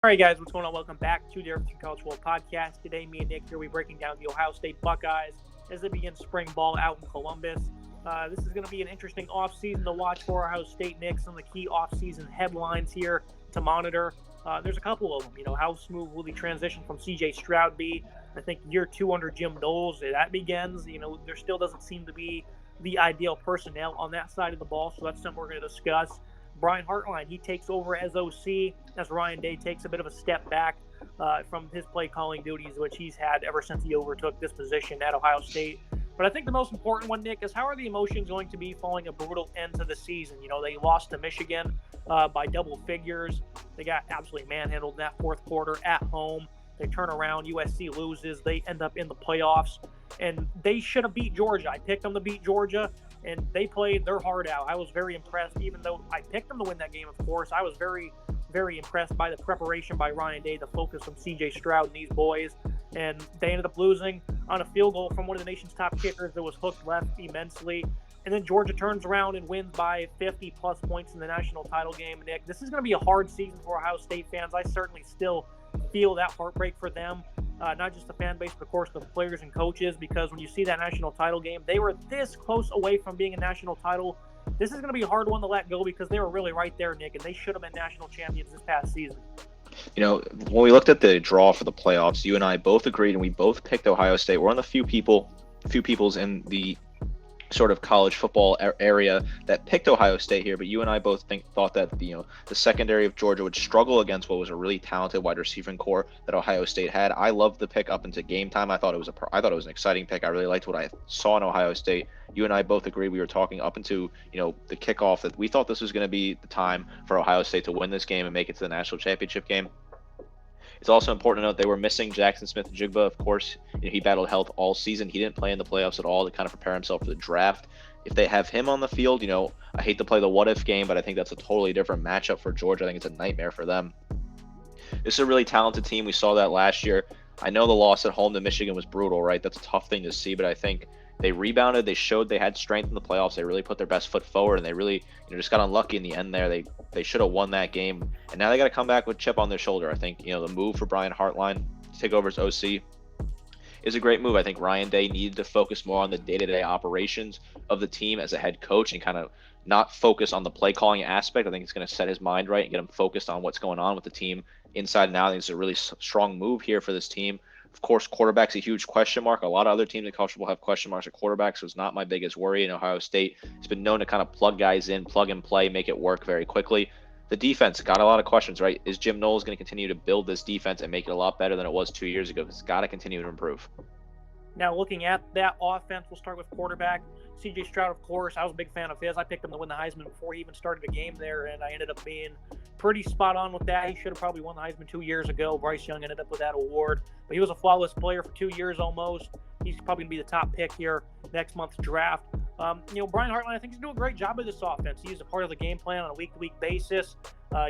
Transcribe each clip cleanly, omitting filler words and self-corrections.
All right, guys, what's going on? Welcome back to the Everything College Football Podcast. Today, me and Nick here, we're breaking down the Ohio State Buckeyes as they begin spring ball out in Columbus. This is going to be an interesting offseason to watch for Ohio State, Nick. Some of the key offseason headlines here to monitor. There's a couple of them. How smooth will the transition from C.J. Stroud be? I think year two under Jim Knowles, that begins. There still doesn't seem to be the ideal personnel on that side of the ball, so that's something we're going to discuss. Brian Hartline, he takes over as OC as Ryan Day takes a bit of a step back from his play calling duties, which he's had ever since he overtook this position at Ohio State. But I think the most important one, Nick, is how are the emotions going to be following a brutal end to the season? They lost to Michigan by double figures. They got absolutely manhandled in that fourth quarter at home. They turn around, USC loses, they end up in the playoffs, and they should have beat Georgia. I picked them to beat Georgia, and they played their heart out. I was very impressed, even though I picked them to win that game, of course. I was very, very impressed by the preparation by Ryan Day, the focus from C.J. Stroud and these boys, and they ended up losing on a field goal from one of the nation's top kickers that was hooked left immensely. And then Georgia turns around and wins by 50-plus points in the national title game. Nick, this is going to be a hard season for Ohio State fans. I certainly still feel that heartbreak for them, not just the fan base, but of course the players and coaches, because when you see that national title game, they were this close away from being a national title. This is going to be a hard one to let go because they were really right there, Nick, and they should have been national champions this past season. When we looked at the draw for the playoffs, you and I both agreed, and we both picked Ohio State. We're one of the few peoples in the sort of college football area that picked Ohio State here, but you and I both thought that the secondary of Georgia would struggle against what was a really talented wide receiving core that Ohio State had. I loved the pick up into game time. I thought it was an exciting pick. I really liked what I saw in Ohio State. You and I both agreed. We were talking up into the kickoff that we thought this was going to be the time for Ohio State to win this game and make it to the national championship game. It's also important to note they were missing Jackson Smith-Njigba. Of course, he battled health all season. He didn't play in the playoffs at all to kind of prepare himself for the draft. If they have him on the field, I hate to play the what-if game, but I think that's a totally different matchup for Georgia. I think it's a nightmare for them. This is a really talented team. We saw that last year. I know the loss at home to Michigan was brutal, right? That's a tough thing to see, but I think they rebounded. They showed they had strength in the playoffs. They really put their best foot forward, and they really just got unlucky in the end there. They should have won that game, and now they got to come back with chip on their shoulder. I think the move for Brian Hartline to take over as OC is a great move. I think Ryan Day needed to focus more on the day-to-day operations of the team as a head coach and kind of not focus on the play calling aspect. I think it's going to set his mind right and get him focused on what's going on with the team inside and out. I think it's a really strong move here for this team. Of course, quarterback's a huge question mark. A lot of other teams in college football have question marks at quarterback, so it's not my biggest worry. In Ohio State, it's been known to kind of plug guys in, plug and play, make it work very quickly. The defense got a lot of questions, right? Is Jim Knowles going to continue to build this defense and make it a lot better than it was 2 years ago? It's got to continue to improve. Now, looking at that offense, we'll start with quarterback. C.J. Stroud, of course, I was a big fan of his. I picked him to win the Heisman before he even started a game there, and I ended up being pretty spot on with that. He should have probably won the Heisman 2 years ago. Bryce Young ended up with that award, but he was a flawless player for 2 years almost. He's probably going to be the top pick here next month's draft. Brian Hartline, I think he's doing a great job with this offense. He's a part of the game plan on a week-to-week basis.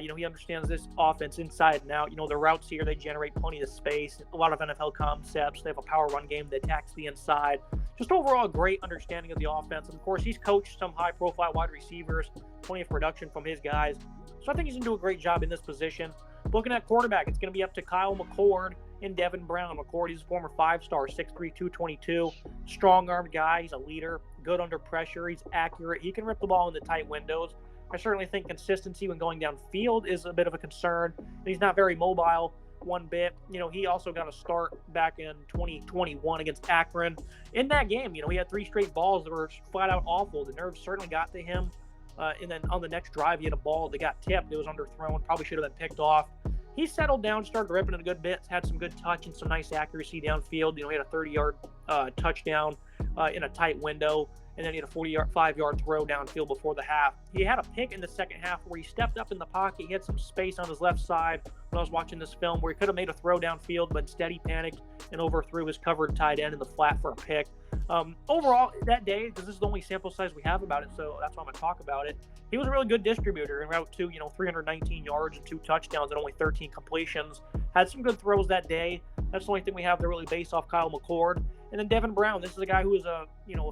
He understands this offense inside and out. The routes here, they generate plenty of space, a lot of NFL concepts. They have a power run game that attacks the inside. Just overall, a great understanding of the offense. And, of course, he's coached some high-profile wide receivers, plenty of production from his guys. So I think he's going to do a great job in this position. Looking at quarterback, it's going to be up to Kyle McCord and Devin Brown. McCord, he's a former five-star, 6'3", 222, strong-armed guy. He's a leader, good under pressure. He's accurate. He can rip the ball into tight windows. I certainly think consistency when going downfield is a bit of a concern. He's not very mobile one bit. He also got a start back in 2021 against Akron. In that game, he had 3 straight balls that were flat out awful. The nerves certainly got to him. And then on the next drive, he had a ball that got tipped. It was underthrown. Probably should have been picked off. He settled down, started ripping it a good bit, had some good touch and some nice accuracy downfield. He had a 30-yard touchdown in a tight window, and then he had a 45-yard throw downfield before the half. He had a pick in the second half where he stepped up in the pocket. He had some space on his left side when I was watching this film where he could have made a throw downfield, but instead he panicked and overthrew his covered tight end in the flat for a pick. Overall, that day, because this is the only sample size we have about it, so that's why I'm going to talk about it, he was a really good distributor en route to, 319 yards and 2 touchdowns and only 13 completions. Had some good throws that day. That's the only thing we have to really base off Kyle McCord. And then Devin Brown, this is a guy who is a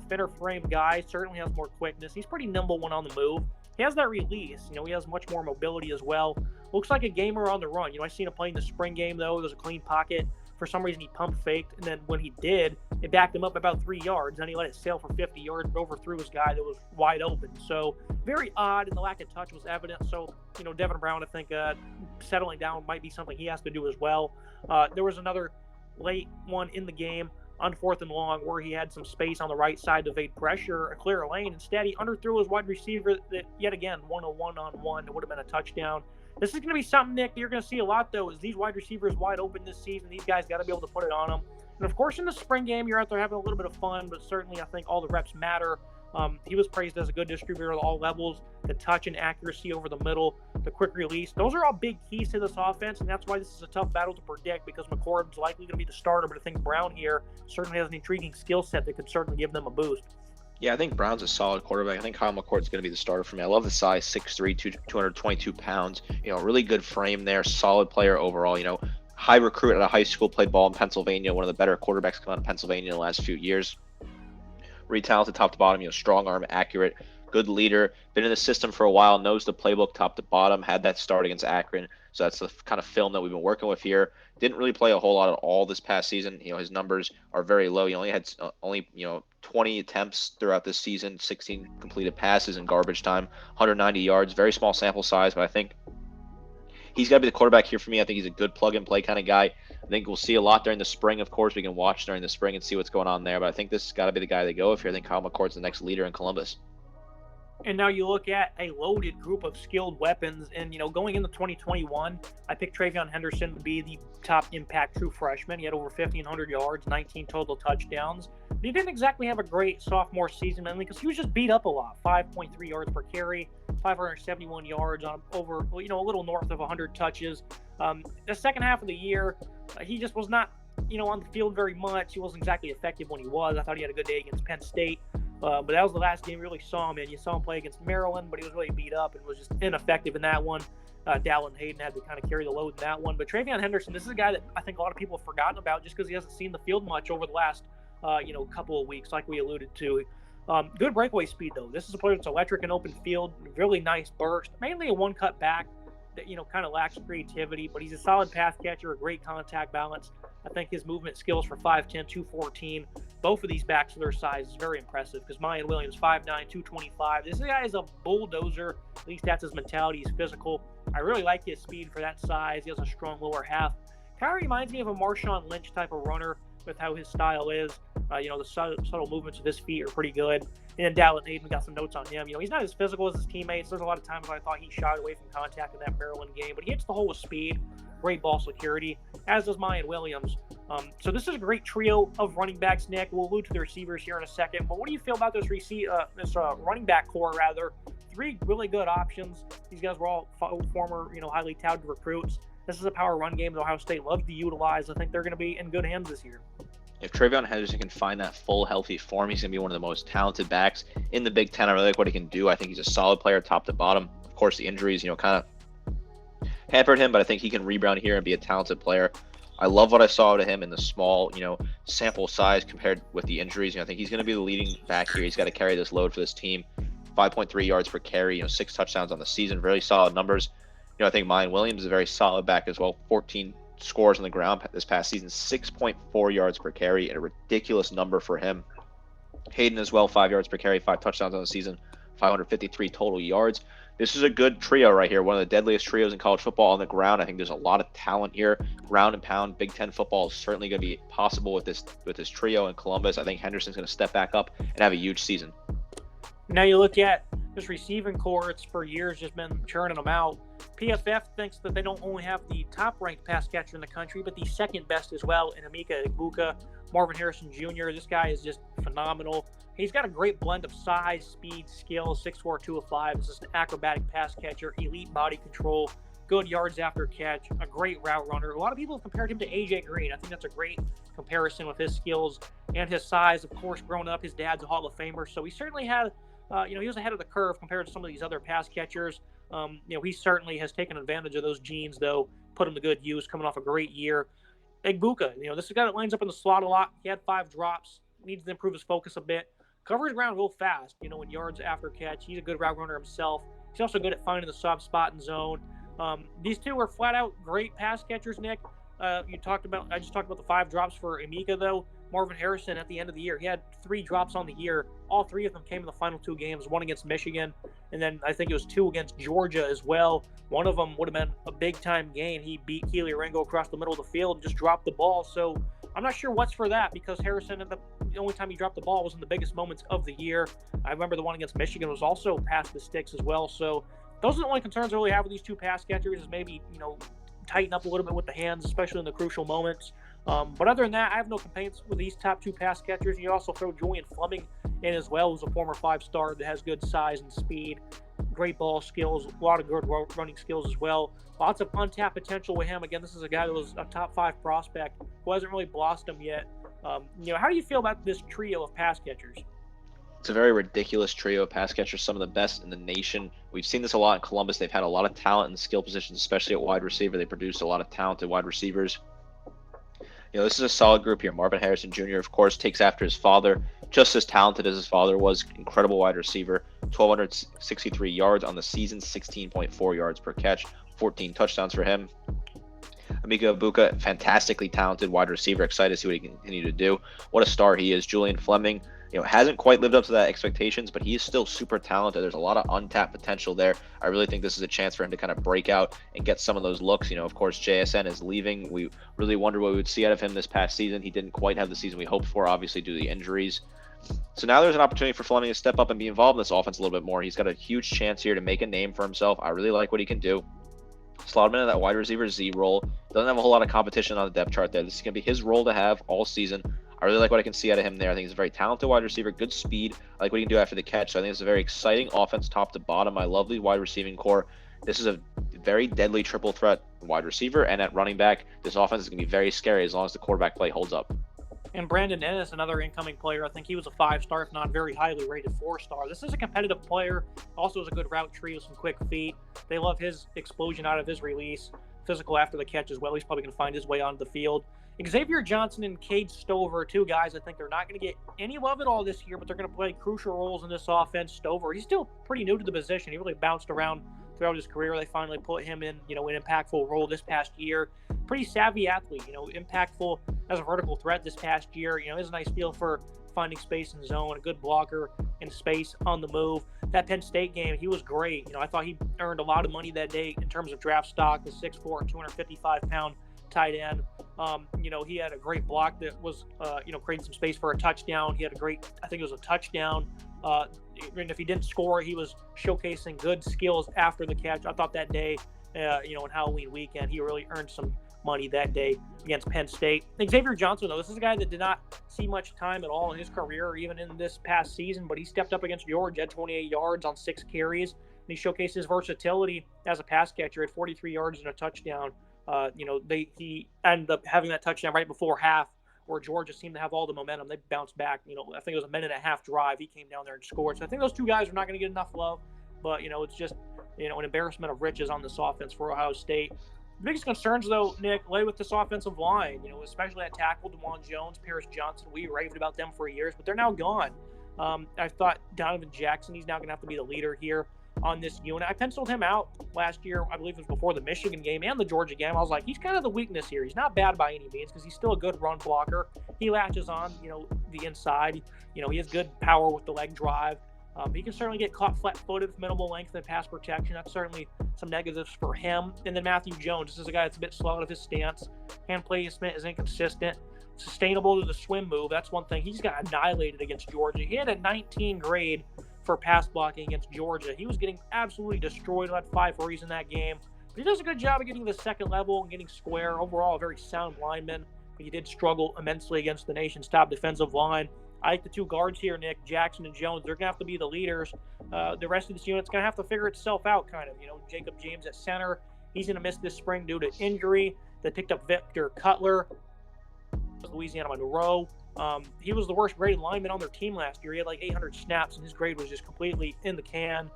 thinner frame guy, certainly has more quickness. He's pretty nimble when on the move. He has that release. He has much more mobility as well. Looks like a gamer on the run. I seen him play in the spring game, though. It was a clean pocket. For some reason, he pump faked, and then when he did, it backed him up about 3 yards. Then he let it sail for 50 yards, but overthrew his guy that was wide open. So very odd, and the lack of touch was evident. So, Devin Brown, I think settling down might be something he has to do as well. There was another late one in the game on 4th and long where he had some space on the right side to evade pressure, a clear lane. Instead, he underthrew his wide receiver that, yet again, won a one-on-one. It would have been a touchdown. This is going to be something, Nick, that you're going to see a lot, though, is these wide receivers wide open this season. These guys got to be able to put it on them. And, of course, in the spring game, you're out there having a little bit of fun, but certainly I think all the reps matter. He was praised as a good distributor at all levels. The touch and accuracy over the middle, the quick release. Those are all big keys to this offense, and that's why this is a tough battle to predict because McCord's likely going to be the starter, but I think Brown here certainly has an intriguing skill set that could certainly give them a boost. Yeah, I think Brown's a solid quarterback. I think Kyle McCord's going to be the starter for me. I love the size, 6'3", 222 pounds. Really good frame there, solid player overall. High recruit at a high school, played ball in Pennsylvania, one of the better quarterbacks come out of Pennsylvania in the last few years. Really talented top to bottom, strong arm, accurate, good leader. Been in the system for a while, knows the playbook top to bottom, had that start against Akron. So that's the kind of film that we've been working with here. Didn't really play a whole lot at all this past season. His numbers are very low. He only had 20 attempts throughout this season, 16 completed passes in garbage time, 190 yards, very small sample size, but I think he's got to be the quarterback here for me. I think he's a good plug-and-play kind of guy. I think we'll see a lot during the spring, of course. We can watch during the spring and see what's going on there, but I think this has got to be the guy they go with here. I think Kyle McCord's the next leader in Columbus. And now you look at a loaded group of skilled weapons. And, going into 2021, I picked TreVeyon Henderson to be the top impact true freshman. He had over 1,500 yards, 19 total touchdowns. But he didn't exactly have a great sophomore season, mainly because he was just beat up a lot. 5.3 yards per carry, 571 yards on over, a little north of 100 touches. The second half of the year, he just was not, on the field very much. He wasn't exactly effective when he was. I thought he had a good day against Penn State. But that was the last game we really saw him in. You saw him play against Maryland, but he was really beat up and was just ineffective in that one. Dalton Hayden had to kind of carry the load in that one. But TreVeyon Henderson, this is a guy that I think a lot of people have forgotten about just because he hasn't seen the field much over the last, couple of weeks, like we alluded to. Good breakaway speed, though. This is a player that's electric and open field, really nice burst, mainly a one-cut back that, kind of lacks creativity, but he's a solid pass catcher, a great contact balance. I think his movement skills for 5'10", 214, both of these backs for their size is very impressive because Mayan Williams, 5'9", 225. This guy is a bulldozer. At least that's his mentality. He's physical. I really like his speed for that size. He has a strong lower half. Kind of reminds me of a Marshawn Lynch type of runner with how his style is. The subtle movements of his feet are pretty good. And then Dalton Hayden, got some notes on him. He's not as physical as his teammates. There's a lot of times I thought he shied away from contact in that Maryland game, but he hits the hole with speed, great ball security, as does Mayan Williams. So this is a great trio of running backs, Nick. We'll allude to the receivers here in a second, but what do you feel about this running back core, rather? 3 really good options. These guys were all former, highly touted recruits. This is a power run game that Ohio State loves to utilize. I think they're going to be in good hands this year. If TreVeyon Henderson can find that full, healthy form, he's going to be one of the most talented backs in the Big Ten. I really like what he can do. I think he's a solid player top to bottom. Of course, the injuries, kind of hampered him, but I think he can rebound here and be a talented player. I love what I saw to him in the small, sample size compared with the injuries. I think he's going to be the leading back here. He's got to carry this load for this team. 5.3 yards per carry, 6 touchdowns on the season. Very solid numbers. I think Mayan Williams is a very solid back as well. 14 scores on the ground this past season, 6.4 yards per carry, and a ridiculous number for him. Hayden as well, 5 yards per carry, 5 touchdowns on the season, 553 total yards. This is a good trio right here, one of the deadliest trios in college football on the ground. I think there's a lot of talent here. Ground and pound, Big Ten football is certainly going to be possible with this trio in Columbus. I think Henderson's going to step back up and have a huge season. Now you look at this receiving core, it's for years just been churning them out. PFF thinks that they don't only have the top-ranked pass catcher in the country, but the second best as well in Emeka Egbuka, Marvin Harrison Jr. This guy is just phenomenal. He's got a great blend of size, speed, skill, 6'4", 205. This is an acrobatic pass catcher, elite body control, good yards after catch, a great route runner. A lot of people have compared him to A.J. Green. I think that's a great comparison with his skills and his size. Of course, growing up, his dad's a Hall of Famer, so he certainly had he was ahead of the curve compared to some of these other pass catchers. He certainly has taken advantage of those genes, though, put them to good use, coming off a great year. Egbuka, this is a guy that lines up in the slot a lot. He had 5 drops, needs to improve his focus a bit. Covers ground real fast, in yards after catch. He's a good route runner himself. He's also good at finding the soft spot in zone. These two are flat out great pass catchers, Nick. I just talked about the 5 drops for Emeka, though. Marvin Harrison at the end of the year, he had 3 drops on the year. All 3 of them came in the final 2 games, one against Michigan, and then I think it was 2 against Georgia as well. One of them would have been a big-time gain. He beat Keely Orengo across the middle of the field and just dropped the ball. So I'm not sure what's for that, because Harrison, the only time he dropped the ball was in the biggest moments of the year. I remember the one against Michigan was also past the sticks as well. So those are the only concerns I really have with these 2 pass catchers, is maybe, tighten up a little bit with the hands, especially in the crucial moments. But other than that, I have no complaints with these top 2 pass catchers. You also throw Julian Fleming in as well, who's a former 5-star that has good size and speed, great ball skills, a lot of good running skills as well. Lots of untapped potential with him. Again, this is a guy that was a top 5 prospect who hasn't really blossomed yet. How do you feel about this trio of pass catchers? It's a very ridiculous trio of pass catchers, some of the best in the nation. We've seen this a lot in Columbus. They've had a lot of talent in skill positions, especially at wide receiver. They produce a lot of talented wide receivers. This is a solid group here. Marvin Harrison Jr., of course, takes after his father, just as talented as his father was. Incredible wide receiver, 1,263 yards on the season, 16.4 yards per catch, 14 touchdowns for him. Emeka Egbuka, fantastically talented wide receiver. Excited to see what he can continue to do. What a star he is. Julian Fleming, hasn't quite lived up to that expectations, but he is still super talented. There's a lot of untapped potential there. I really think this is a chance for him to kind of break out and get some of those looks. Of course, JSN is leaving. We really wonder what we would see out of him this past season. He didn't quite have the season we hoped for, obviously, due to the injuries. So now there's an opportunity for Fleming to step up and be involved in this offense a little bit more. He's got a huge chance here to make a name for himself. I really like what he can do. Slot him into that wide receiver Z role. Doesn't have a whole lot of competition on the depth chart there. This is going to be his role to have all season. I really like what I can see out of him there. I think he's a very talented wide receiver, good speed. I like what he can do after the catch. So I think it's a very exciting offense top to bottom. I love the wide receiving core. This is a very deadly triple threat wide receiver, and at running back, this offense is going to be very scary as long as the quarterback play holds up. And Brandon Ennis, another incoming player, I think he was a 5-star, if not very highly rated 4-star. This is a competitive player, also has a good route tree with some quick feet. They love his explosion out of his release, physical after the catch as well. He's probably going to find his way onto the field. Xavier Johnson and Cade Stover, 2 guys I think they're not going to get any love at all this year, but they're going to play crucial roles in this offense. Stover, he's still pretty new to the position. He really bounced around throughout his career. They finally put him in, an impactful role this past year. Pretty savvy athlete, impactful as a vertical threat this past year. Has a nice feel for finding space in zone, a good blocker in space on the move. That Penn State game, he was great. I thought he earned a lot of money that day in terms of draft stock, the 6'4", 255-pound tight end. He had a great block that was, creating some space for a touchdown. He had I think it was a touchdown. And if he didn't score, he was showcasing good skills after the catch. I thought that day, on Halloween weekend, he really earned some money that day against Penn State. Xavier Johnson, though, this is a guy that did not see much time at all in his career, or even in this past season, but he stepped up against Georgia, had 28 yards on 6 carries, and he showcased his versatility as a pass catcher at 43 yards and a touchdown. He ended up having that touchdown right before half, where Georgia seemed to have all the momentum. They bounced back. I think it was a 1.5-minute drive. He came down there and scored. So I think those 2 guys are not going to get enough love, but, it's just, an embarrassment of riches on this offense for Ohio State. The biggest concerns, though, Nick, lay with this offensive line, especially at tackle, DeJuan Jones, Paris Johnson. We raved about them for years, but they're now gone. I thought Donovan Jackson, he's now going to have to be the leader here on this unit. I penciled him out last year. I believe it was before the Michigan game and the Georgia game. I was like, he's kind of the weakness here. He's not bad by any means because he's still a good run blocker. He latches on, the inside. He has good power with the leg drive. He can certainly get caught flat-footed with minimal length and pass protection. That's certainly some negatives for him. And then Matthew Jones. This is a guy that's a bit slow out of his stance. Hand placement is inconsistent. Sustainable to the swim move. That's one thing. He's got annihilated against Georgia. He had a 19 grade for pass blocking against Georgia. He was getting absolutely destroyed. Had 5 worries in that game. But he does a good job of getting to the second level and getting square. Overall, a very sound lineman. But he did struggle immensely against the nation's top defensive line. I like the 2 guards here, Nick, Jackson and Jones. They're going to have to be the leaders. The rest of this unit's going to have to figure itself out, kind of. Jacob James at center. He's going to miss this spring due to injury. They picked up Victor Cutler, Louisiana Monroe. He was the worst graded lineman on their team last year. He had like 800 snaps, and his grade was just completely in the can.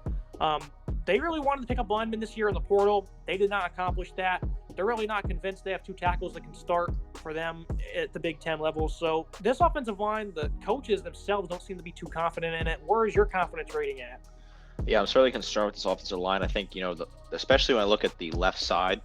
They really wanted to pick up linemen this year in the portal. They did not accomplish that. They're really not convinced they have 2 tackles that can start for them at the Big Ten level. So this offensive line, the coaches themselves don't seem to be too confident in it. Where is your confidence rating at? Yeah, I'm certainly concerned with this offensive line. I think, especially when I look at the left side,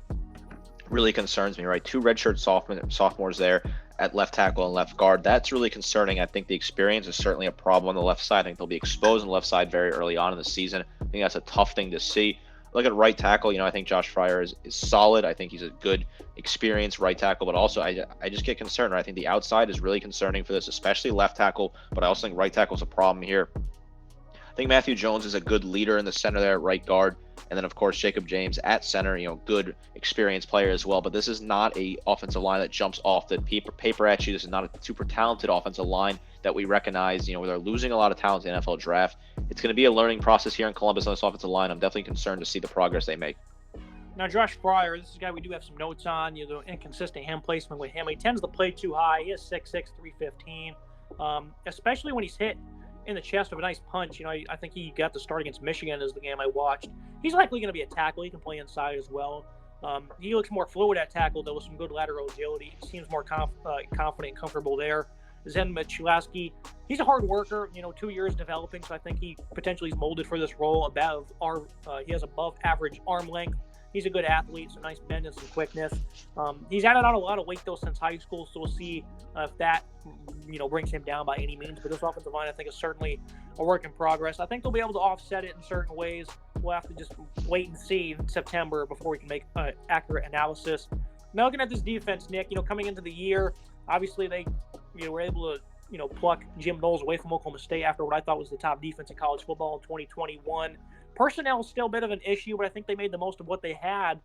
really concerns me, right? Two redshirt sophomores there at left tackle and left guard. That's really concerning. I think the experience is certainly a problem on the left side. I think they'll be exposed on the left side very early on in the season. I think that's a tough thing to see. Look at right tackle. I think Josh Fryer is solid. I think he's a good, experienced right tackle, but also I just get concerned. Right? I think the outside is really concerning for this, especially left tackle, but I also think right tackle is a problem here. I think Matthew Jones is a good leader in the center there at right guard. And then, of course, Jacob James at center, good, experienced player as well. But this is not a offensive line that jumps off the paper at you. This is not a super talented offensive line that we recognize, where they're losing a lot of talent in the NFL draft. It's going to be a learning process here in Columbus on this offensive line. I'm definitely concerned to see the progress they make. Now, Josh Fryer, this is a guy we do have some notes on. The inconsistent hand placement with him. He tends to play too high. He is 6'6", 315, especially when he's hit in the chest of a nice punch. I think he got the start against Michigan as the game I watched. He's likely going to be a tackle. He can play inside as well. He looks more fluid at tackle, though, with some good lateral agility. He seems more confident and comfortable there. Zen Michalowski, he's a hard worker, 2 years developing, so I think he potentially is molded for this role. He has above average arm length. He's a good athlete, so nice bend and some quickness. He's added on a lot of weight, though, since high school, so we'll see if that, brings him down by any means. But this offensive line, I think, is certainly a work in progress. I think they'll be able to offset it in certain ways. We'll have to just wait and see in September before we can make accurate analysis. Now, looking at this defense, Nick, coming into the year, obviously they were able to, pluck Jim Knowles away from Oklahoma State after what I thought was the top defense in college football in 2021. Personnel is still a bit of an issue, but I think they made the most of what they had.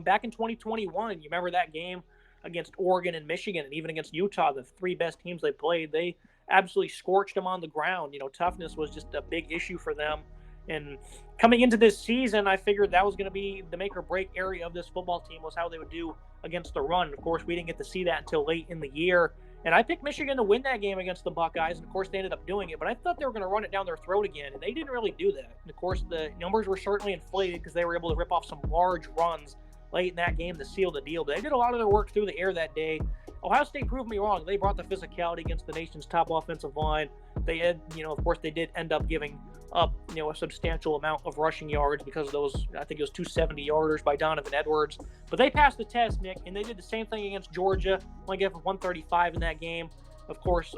Back in 2021, you remember that game against Oregon and Michigan, and even against Utah, the three best teams they played, they absolutely scorched them on the ground. Toughness was just a big issue for them. And coming into this season, I figured that was going to be the make or break area of this football team, was how they would do against the run. Of course, we didn't get to see that until late in the year. And I picked Michigan to win that game against the Buckeyes, and of course they ended up doing it. But I thought they were going to run it down their throat again, and they didn't really do that. And of course, the numbers were certainly inflated because they were able to rip off some large runs late in that game to seal the deal. But they did a lot of their work through the air that day. Ohio State proved me wrong. They brought the physicality against the nation's top offensive line. They had, of course, they did end up giving up, a substantial amount of rushing yards because of those, I think it was 270-yarders by Donovan Edwards. But they passed the test, Nick, and they did the same thing against Georgia. Only gave up 135 in that game. Of course,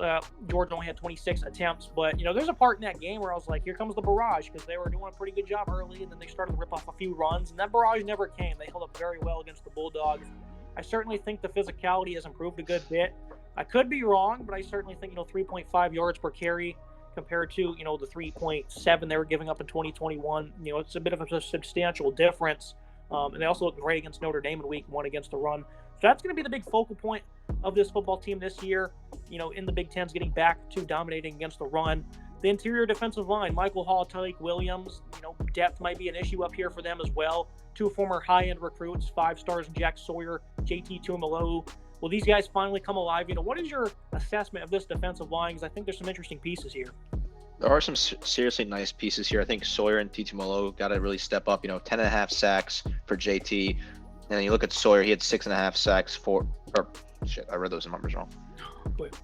Georgia only had 26 attempts. But, there's a part in that game where I was like, here comes the barrage, because they were doing a pretty good job early, and then they started to rip off a few runs. And that barrage never came. They held up very well against the Bulldogs. I certainly think the physicality has improved a good bit. I could be wrong, but I certainly think, 3.5 yards per carry compared to, the 3.7 they were giving up in 2021. It's a bit of a substantial difference. And they also look great against Notre Dame in week 1 against the run. So that's going to be the big focal point of this football team this year, in the Big Ten's getting back to dominating against the run. The interior defensive line, Michael Hall, Tyreek Williams, depth might be an issue up here for them as well. Two former high-end recruits, 5 stars, Jack Sawyer, JT Tuimoloau. Will these guys finally come alive? What is your assessment of this defensive line? Because I think there's some interesting pieces here. There are some seriously nice pieces here. I think Sawyer and Tuimoloau got to really step up. 10.5 sacks for JT. And then you look at Sawyer, he had 6.5 sacks I read those numbers wrong. Wait.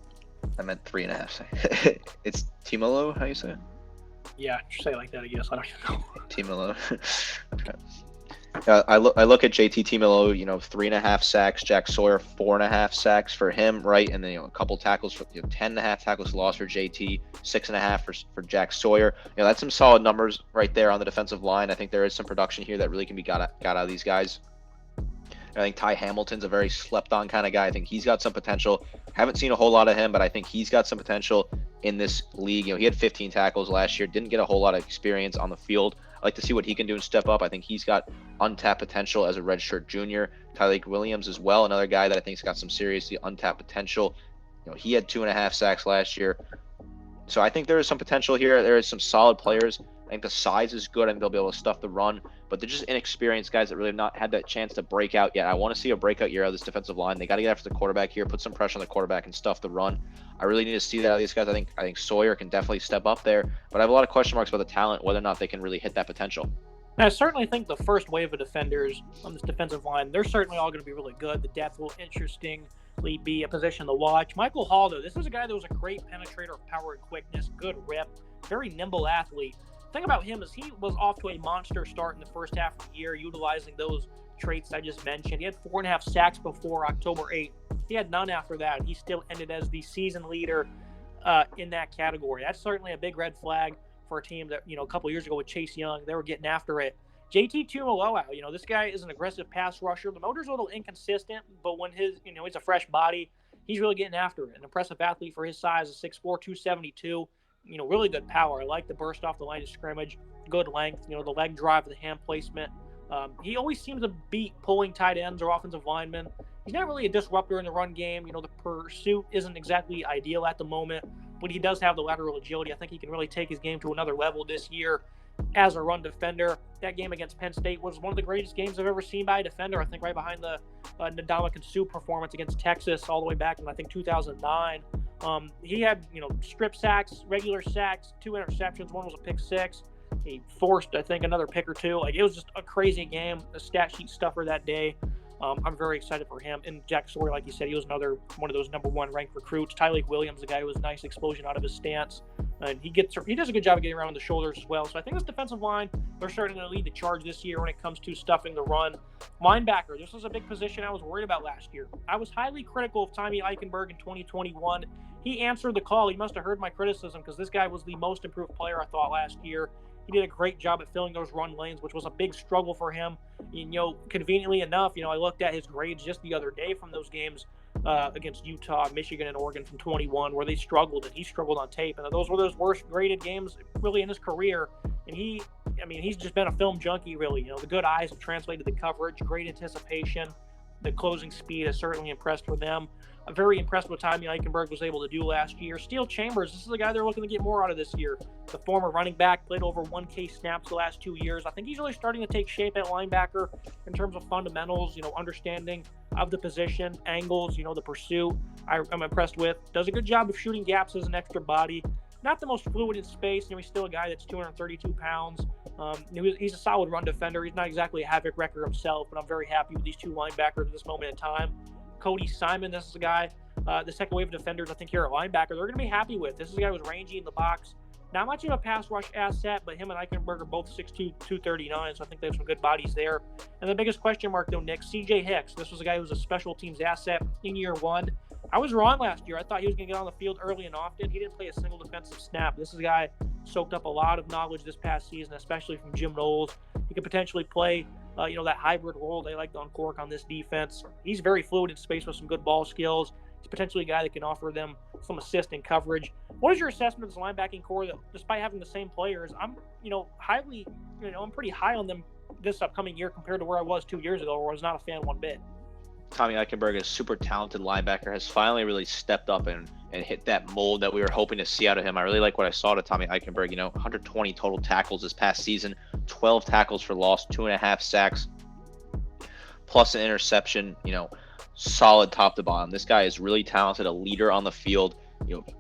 I meant 3.5 sacks. It's Tuimoloau, how you say it? Yeah, say it like that, I guess. I don't even know. Tuimoloau. Okay. I look at JT Tuimoloau, 3.5 sacks. Jack Sawyer, 4.5 sacks for him, right? And then a couple tackles for 10.5 tackles lost for JT, 6.5 for Jack Sawyer. That's some solid numbers right there on the defensive line. I think there is some production here that really can be got out of these guys. I think Ty Hamilton's a very slept-on kind of guy. I think he's got some potential. Haven't seen a whole lot of him, but I think he's got some potential in this league. He had 15 tackles last year, didn't get a whole lot of experience on the field. I like to see what he can do and step up. I think he's got untapped potential as a redshirt junior. Tyreek Williams as well, another guy that I think's got some seriously untapped potential. He had 2.5 sacks last year. So I think there is some potential here. There is some solid players. I think the size is good. I think they'll be able to stuff the run, but they're just inexperienced guys that really have not had that chance to break out yet. I want to see a breakout year out of this defensive line. They got to get after the quarterback here, put some pressure on the quarterback, and stuff the run. I really need to see that out of these guys. I think Sawyer can definitely step up there, but I have a lot of question marks about the talent, whether or not they can really hit that potential. I certainly think the first wave of defenders on this defensive line, they're certainly all going to be really good. The depth will interestingly be a position to watch. Michael Hall, though, this is a guy that was a great penetrator of power and quickness, good rip, very nimble athlete. thing about him is he was off to a monster start in the first half of the year, utilizing those traits I just mentioned. He had 4.5 sacks before October 8th. He had none after that. He still ended as the season leader in that category. That's certainly a big red flag for a team that, a couple years ago with Chase Young, they were getting after it. JT Tuimoloau, this guy is an aggressive pass rusher. The motor's a little inconsistent, but when he's a fresh body, he's really getting after it. An impressive athlete for his size, a 6'4", 272. Really good power. I like the burst off the line of scrimmage, good length, the leg drive, the hand placement. He always seems to beat pulling tight ends or offensive linemen. He's not really a disruptor in the run game. The pursuit isn't exactly ideal at the moment, but he does have the lateral agility. I think he can really take his game to another level this year as a run defender. That game against Penn State was one of the greatest games I've ever seen by a defender. I think right behind the Ndamukong Suh performance against Texas all the way back in, 2009. He had, strip sacks, regular sacks, 2 interceptions. One was a pick six. He forced, I think, another pick or two. It was just a crazy game, a stat sheet stuffer that day. I'm very excited for him. And Jack Sawyer, like you said, he was another one of those number 1 ranked recruits. Tyleik Williams, the guy who was a nice explosion out of his stance. And he does a good job of getting around the shoulders as well. So I think this defensive line, they're starting to lead the charge this year when it comes to stuffing the run. Linebacker, this was a big position I was worried about last year. I was highly critical of Tommy Eichenberg in 2021. He answered the call. He must have heard my criticism because this guy was the most improved player, I thought, last year. He did a great job at filling those run lanes, which was a big struggle for him. Conveniently enough, I looked at his grades just the other day from those games against Utah, Michigan, and Oregon from 21, where they struggled, and he struggled on tape. And those were those worst graded games really in his career. And he's just been a film junkie, really. The good eyes have translated the coverage, great anticipation. The closing speed has certainly impressed for them. I'm very impressed with what Tommy Eichenberg was able to do last year. Steele Chambers, this is the guy they're looking to get more out of this year. The former running back, played over 1K snaps the last 2 years. I think he's really starting to take shape at linebacker in terms of fundamentals, understanding of the position, angles, the pursuit. I'm impressed with. Does a good job of shooting gaps as an extra body. Not the most fluid in space. He's still a guy that's 232 pounds. He's a solid run defender. He's not exactly a havoc wrecker himself, but I'm very happy with these 2 linebackers at this moment in time. Cody Simon, this is a guy, the second wave of defenders, I think, here at linebacker, they're going to be happy with. This is a guy who's rangy in the box. Not much of a pass rush asset, but him and Eichenberg are both 6'2", 239, so I think they have some good bodies there. And the biggest question mark, though, Nick, C.J. Hicks. This was a guy who was a special teams asset in year 1. I was wrong last year. I thought he was going to get on the field early and often. He didn't play a single defensive snap. This is a guy soaked up a lot of knowledge this past season, especially from Jim Knowles. He could potentially play that hybrid role they like to uncork on this defense. He's very fluid in space with some good ball skills. He's potentially a guy that can offer them some assist in coverage. What is your assessment of this linebacking core that, despite having the same players, I'm pretty high on them this upcoming year compared to where I was 2 years ago, where I was not a fan one bit. Tommy Eichenberg is a super talented linebacker, has finally really stepped up and hit that mold that we were hoping to see out of him. I really like what I saw to Tommy Eichenberg. 120 total tackles this past season, 12 tackles for loss, 2.5 sacks, plus an interception, solid top to bottom. This guy is really talented, a leader on the field,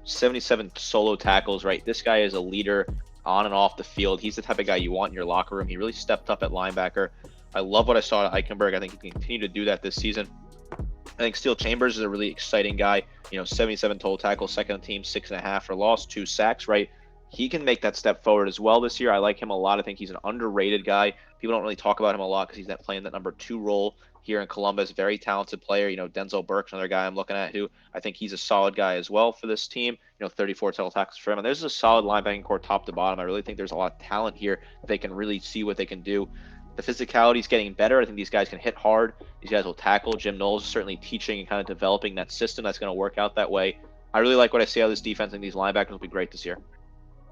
77 solo tackles, right? This guy is a leader on and off the field. He's the type of guy you want in your locker room. He really stepped up at linebacker. I love what I saw at Eichenberg. I think he can continue to do that this season. I think Steele Chambers is a really exciting guy. 77 total tackles, second team, 6.5 for loss, 2 sacks, right? He can make that step forward as well this year. I like him a lot. I think he's an underrated guy. People don't really talk about him a lot because he's not playing that number 2 role here in Columbus. Very talented player. Denzel Burke's another guy I'm looking at who I think he's a solid guy as well for this team. 34 total tackles for him. And there's a solid linebacking core top to bottom. I really think there's a lot of talent here. They can really see what they can do. The physicality is getting better. I think these guys can hit hard. These guys will tackle. Jim Knowles is certainly teaching and kind of developing that system that's going to work out that way. I really like what I see out of this defense, and these linebackers will be great this year.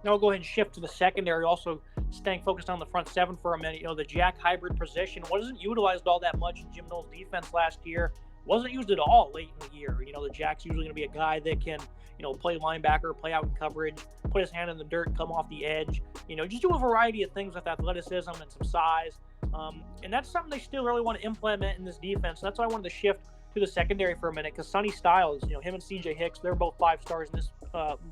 Now we'll go ahead and shift to the secondary, also staying focused on the front 7 for a minute. The jack hybrid position wasn't utilized all that much in Jim Knowles' defense last year. Wasn't used at all late in the year. The jack's usually going to be a guy that can, play linebacker, play out in coverage, put his hand in the dirt, come off the edge, just do a variety of things with athleticism and some size. And that's something they still really want to implement in this defense. That's why I wanted to shift to the secondary for a minute, because Sonny Styles, him and C.J. Hicks, they're both 5 stars in this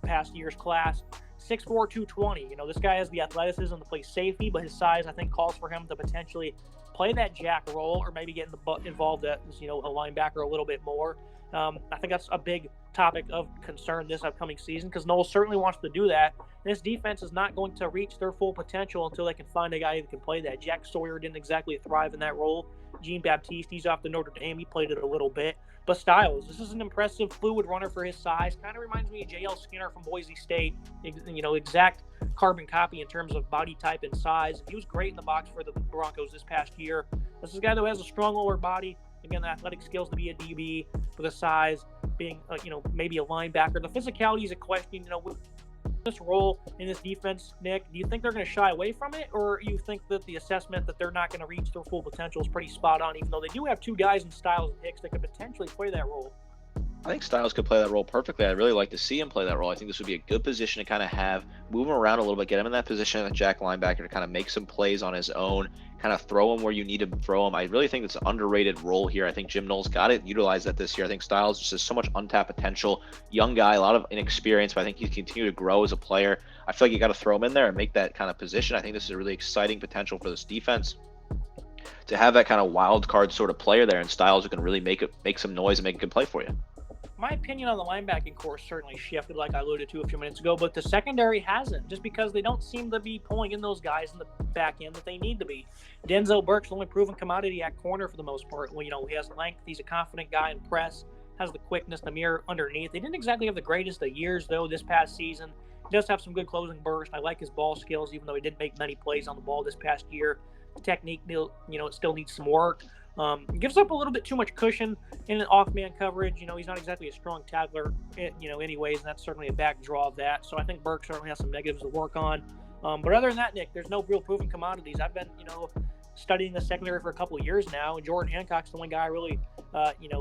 past year's class. 6'4", 220. This guy has the athleticism to play safety, but his size, I think, calls for him to potentially play that jack role or maybe get involved as, a linebacker a little bit more. I think that's a big topic of concern this upcoming season because Knowles certainly wants to do that. This defense is not going to reach their full potential until they can find a guy who can play that. Jack Sawyer didn't exactly thrive in that role. Jean Baptiste, he's off to Notre Dame. He played it a little bit. But Styles, this is an impressive, fluid runner for his size. Kind of reminds me of J.L. Skinner from Boise State. Exact carbon copy in terms of body type and size. He was great in the box for the Broncos this past year. This is a guy that has a strong lower body. Again, the athletic skills to be a DB, for the size, being, maybe a linebacker. The physicality is a question, with this role in this defense, Nick. Do you think they're going to shy away from it, or you think that the assessment that they're not going to reach their full potential is pretty spot on, even though they do have two guys in Styles and Hicks that could potentially play that role? I think Styles could play that role perfectly. I'd really like to see him play that role. I think this would be a good position to kind of move him around a little bit, get him in that position at Jack linebacker to kind of make some plays on his own, kind of throw him where you need to throw him. I really think it's an underrated role here. I think Jim Knowles got it, utilized that this year. I think Styles just has so much untapped potential. Young guy, a lot of inexperience, but I think he can continue to grow as a player. I feel like you got to throw him in there and make that kind of position. I think this is a really exciting potential for this defense to have that kind of wild card sort of player there, and Styles who can really make some noise and make a good play for you. My opinion on the linebacking core certainly shifted, like I alluded to a few minutes ago, but the secondary hasn't, just because they don't seem to be pulling in those guys in the back end that they need to be. Denzel Burke's the only proven commodity at corner for the most part. Well, he has length. He's a confident guy in press, has the quickness, the mirror underneath. They didn't exactly have the greatest of years, though, this past season. He does have some good closing burst. I like his ball skills, even though he didn't make many plays on the ball this past year. The technique, it still needs some work. Gives up a little bit too much cushion in an off-man coverage. He's not exactly a strong tackler, anyways, and that's certainly a back draw of that. So I think Burke certainly has some negatives to work on. But other than that, Nick, there's no real proven commodities. I've been, studying the secondary for a couple of years now, and Jordan Hancock's the only guy I really,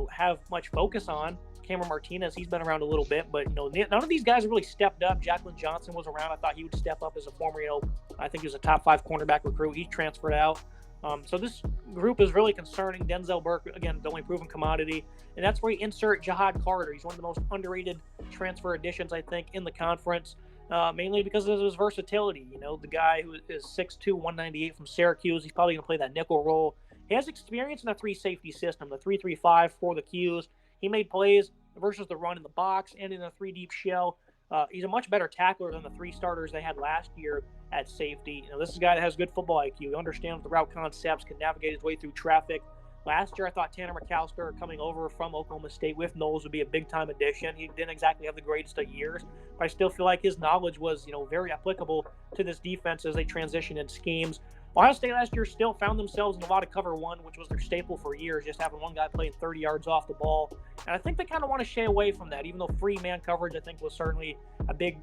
have much focus on. Cameron Martinez, he's been around a little bit, but, none of these guys have really stepped up. Jacqueline Johnson was around. I thought he would step up as a former, I think he was a top 5 cornerback recruit. He transferred out. So this group is really concerning. Denzel Burke, again, the only proven commodity. And that's where you insert Jihad Carter. He's one of the most underrated transfer additions, I think, in the conference, mainly because of his versatility. The guy who is 6'2", 198 from Syracuse, he's probably going to play that nickel role. He has experience in a 3-safety system, the 3-3-5 for the Qs. He made plays versus the run in the box and in a 3-deep shell. He's a much better tackler than the 3 starters they had last year at safety. This is a guy that has good football IQ. He understands the route concepts, can navigate his way through traffic. Last year, I thought Tanner McAllister coming over from Oklahoma State with Knowles would be a big-time addition. He didn't exactly have the greatest of years, but I still feel like his knowledge was, very applicable to this defense as they transition in schemes. Ohio State last year still found themselves in a lot of cover one, which was their staple for years, just having one guy playing 30 yards off the ball. And I think they kind of want to shy away from that, even though free man coverage, I think, was certainly a big,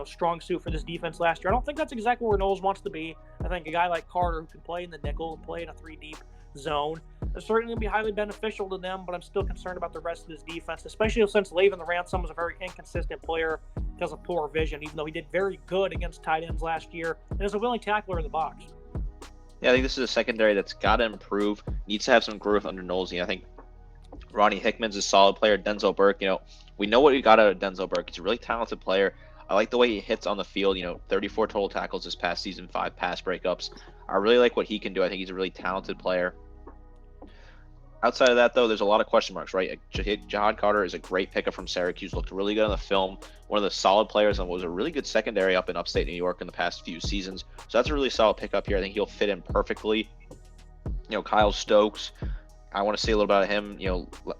strong suit for this defense last year. I don't think that's exactly where Knowles wants to be. I think a guy like Carter who can play in the nickel and play in a 3-deep zone is certainly going to be highly beneficial to them, but I'm still concerned about the rest of this defense, especially since Laven the Ransom was a very inconsistent player because of poor vision, even though he did very good against tight ends last year and is a willing tackler in the box. Yeah, I think this is a secondary that's got to improve, needs to have some growth under Knowles. I think Ronnie Hickman's a solid player. Denzel Burke, we know what we got out of Denzel Burke. He's a really talented player. I like the way he hits on the field, 34 total tackles this past season, 5 pass breakups. I really like what he can do. I think he's a really talented player. Outside of that, though, there's a lot of question marks, right? Jihad Carter is a great pickup from Syracuse, looked really good on the film, one of the solid players, and was a really good secondary up in upstate New York in the past few seasons. So that's a really solid pickup here. I think he'll fit in perfectly. Kyle Stokes, I want to see a little bit of him.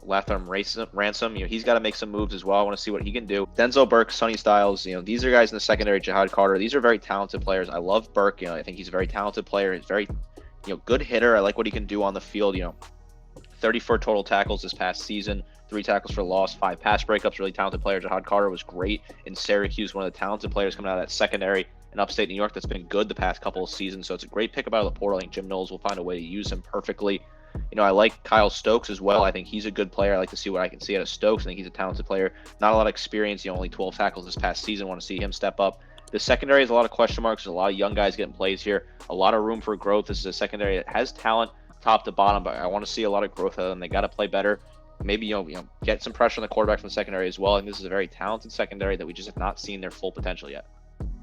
Latham Ransom, he's got to make some moves as well. I want to see what he can do. Denzel Burke, Sonny Styles, these are guys in the secondary. Jihad Carter, these are very talented players. I love Burke. I think he's a very talented player. He's very, good hitter. I like what he can do on the field. 34 total tackles this past season, 3 tackles for loss, 5 pass breakups. Really talented player. Jihad Carter was great in Syracuse, one of the talented players coming out of that secondary in upstate New York that's been good the past couple of seasons. So it's a great pickup out of the portal. I think Jim Knowles will find a way to use him perfectly. I like Kyle Stokes as well. I think he's a good player. I like to see what I can see out of Stokes. I think he's a talented player. Not a lot of experience, only 12 tackles this past season. Want to see him step up. The secondary has a lot of question marks. There's a lot of young guys getting plays here. A lot of room for growth. This is a secondary that has talent top to bottom, but I want to see a lot of growth out of them. They got to play better. Maybe, get some pressure on the quarterback from the secondary as well. And this is a very talented secondary that we just have not seen their full potential yet.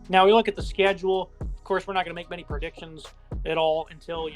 Now we look at the schedule. Of course, we're not going to make many predictions at all until,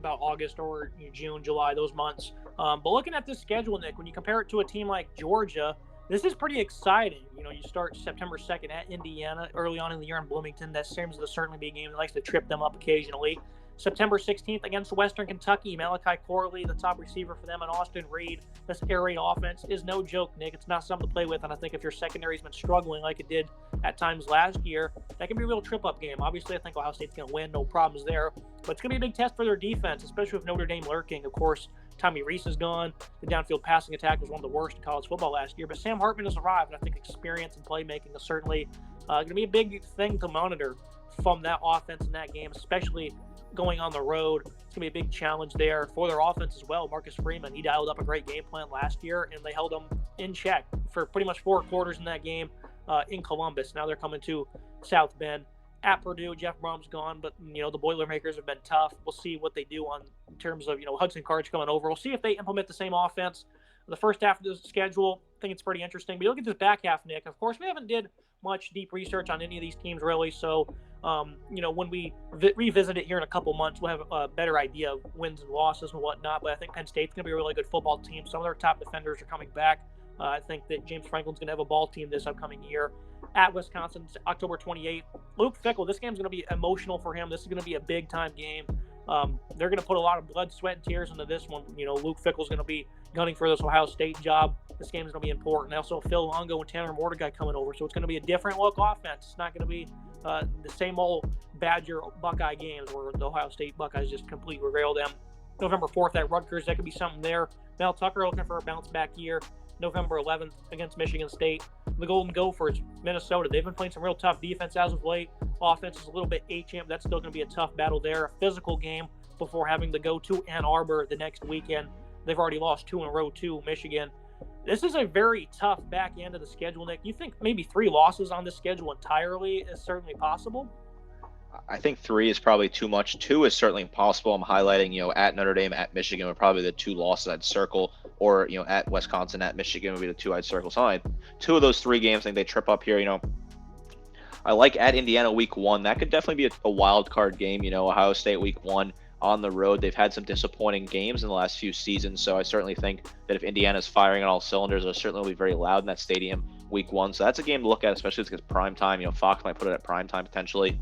about August or June, July, those months. But looking at this schedule, Nick, when you compare it to a team like Georgia, this is pretty exciting. You start September 2nd at Indiana early on in the year in Bloomington. That seems to certainly be a game that likes to trip them up occasionally. September 16th against Western Kentucky, Malachi Corley, the top receiver for them, and Austin Reed. This air raid offense is no joke, Nick. It's not something to play with, and I think if your secondary's been struggling like it did at times last year, that can be a real trip-up game. Obviously, I think Ohio State's going to win, no problems there, but it's going to be a big test for their defense, especially with Notre Dame lurking. Of course, Tommy Reese is gone. The downfield passing attack was one of the worst in college football last year, but Sam Hartman has arrived, and I think experience and playmaking is certainly going to be a big thing to monitor from that offense in that game, especially going on the road. It's going to be a big challenge there for their offense as well. Marcus Freeman, he dialed up a great game plan last year, and they held him in check for pretty much 4 quarters in that game in Columbus. Now they're coming to South Bend. At Purdue, Jeff Brom's gone, but, the Boilermakers have been tough. We'll see what they do in terms of, Hudson Card's coming over. We'll see if they implement the same offense. The first half of the schedule, I think it's pretty interesting. But you look at this back half, Nick. Of course, we haven't did much deep research on any of these teams, really. So, when we revisit it here in a couple months, we'll have a better idea of wins and losses and whatnot. But I think Penn State's going to be a really good football team. Some of their top defenders are coming back. I think that James Franklin's going to have a ball team this upcoming year. At Wisconsin, October 28th. Luke Fickell, this game's going to be emotional for him. This is going to be a big-time game. They're going to put a lot of blood, sweat, and tears into this one. Luke Fickell's going to be gunning for this Ohio State job. This game is going to be important. Also, Phil Longo and Tanner Mordecai coming over, so it's going to be a different look offense. It's not going to be the same old Badger Buckeye games where the Ohio State Buckeyes just completely rail them. November 4th at Rutgers, that could be something there. Mel Tucker looking for a bounce-back year. November 11th against Michigan State. The Golden Gophers, Minnesota. They've been playing some real tough defense as of late. Offense is a little bit A-champ. That's still going to be a tough battle there. A physical game before having to go to Ann Arbor the next weekend. They've already lost 2 in a row to Michigan. This is a very tough back end of the schedule, Nick. You think maybe 3 losses on this schedule entirely is certainly possible? I think 3 is probably too much. 2 is certainly possible. I'm highlighting, at Notre Dame, at Michigan are probably the 2 losses I'd circle, or, at Wisconsin, at Michigan would be the 2 I'd circle. So 2 of those 3 games, I think they trip up here. I like at Indiana week 1. That could definitely be a wild card game. Ohio State week 1 on the road. They've had some disappointing games in the last few seasons. So I certainly think that if Indiana's firing on all cylinders, it'll certainly be very loud in that stadium week 1. So that's a game to look at, especially if it's prime time. Fox might put it at prime time potentially.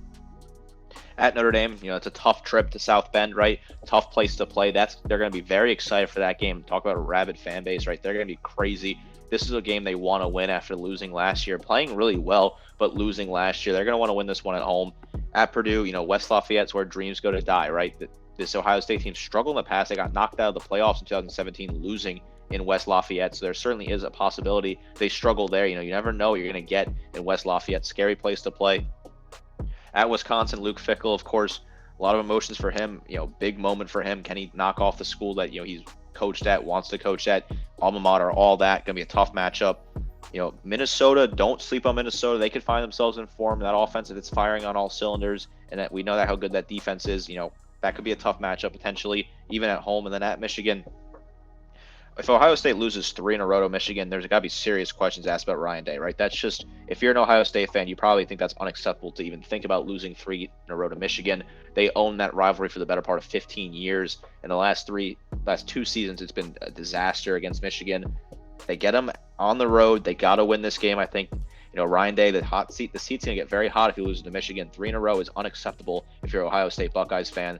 At Notre Dame, it's a tough trip to South Bend, right? Tough place to play. They're going to be very excited for that game. Talk about a rabid fan base, right? They're going to be crazy. This is a game they want to win after losing last year, playing really well, but losing last year. They're going to want to win this one at home. At Purdue, West Lafayette's where dreams go to die, right? This Ohio State team struggled in the past. They got knocked out of the playoffs in 2017, losing in West Lafayette. So there certainly is a possibility they struggle there. You never know what you're going to get in West Lafayette. Scary place to play. At Wisconsin, Luke Fickell, of course, a lot of emotions for him. Big moment for him. Can he knock off the school that he's coached at, wants to coach at, alma mater, all that? Gonna be a tough matchup. Minnesota, don't sleep on Minnesota. They could find themselves in form. That offense, if it's firing on all cylinders, and that we know that how good that defense is. That could be a tough matchup potentially, even at home. And then at Michigan, if Ohio State loses 3 in a row to Michigan, there's got to be serious questions asked about Ryan Day, right? That's just, if you're an Ohio State fan, you probably think that's unacceptable to even think about losing 3 in a row to Michigan. They own that rivalry for the better part of 15 years. In the last 2 seasons, it's been a disaster against Michigan. They get them on the road. They got to win this game. I think, Ryan Day, the seat's going to get very hot if he loses to Michigan. 3 in a row is unacceptable if you're an Ohio State Buckeyes fan.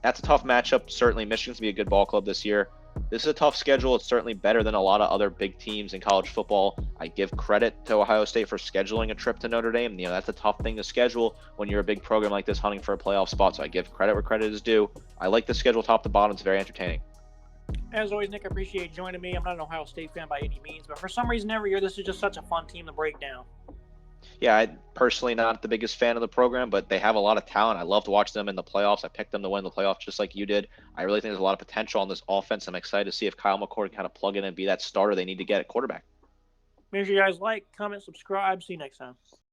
That's a tough matchup. Certainly, Michigan's going to be a good ball club this year. This is a tough schedule. It's certainly better than a lot of other big teams in college football. I give credit to Ohio State for scheduling a trip to Notre Dame. That's a tough thing to schedule when you're a big program like this hunting for a playoff spot. So I give credit where credit is due. I like the schedule top to bottom. It's very entertaining. As always, Nick, I appreciate you joining me. I'm not an Ohio State fan by any means, but for some reason every year this is just such a fun team to break down. Yeah, I'm personally not the biggest fan of the program, but they have a lot of talent. I love to watch them in the playoffs. I picked them to win the playoffs just like you did. I really think there's a lot of potential on this offense. I'm excited to see if Kyle McCord can kind of plug in and be that starter they need to get at quarterback. Make sure you guys like, comment, subscribe. See you next time.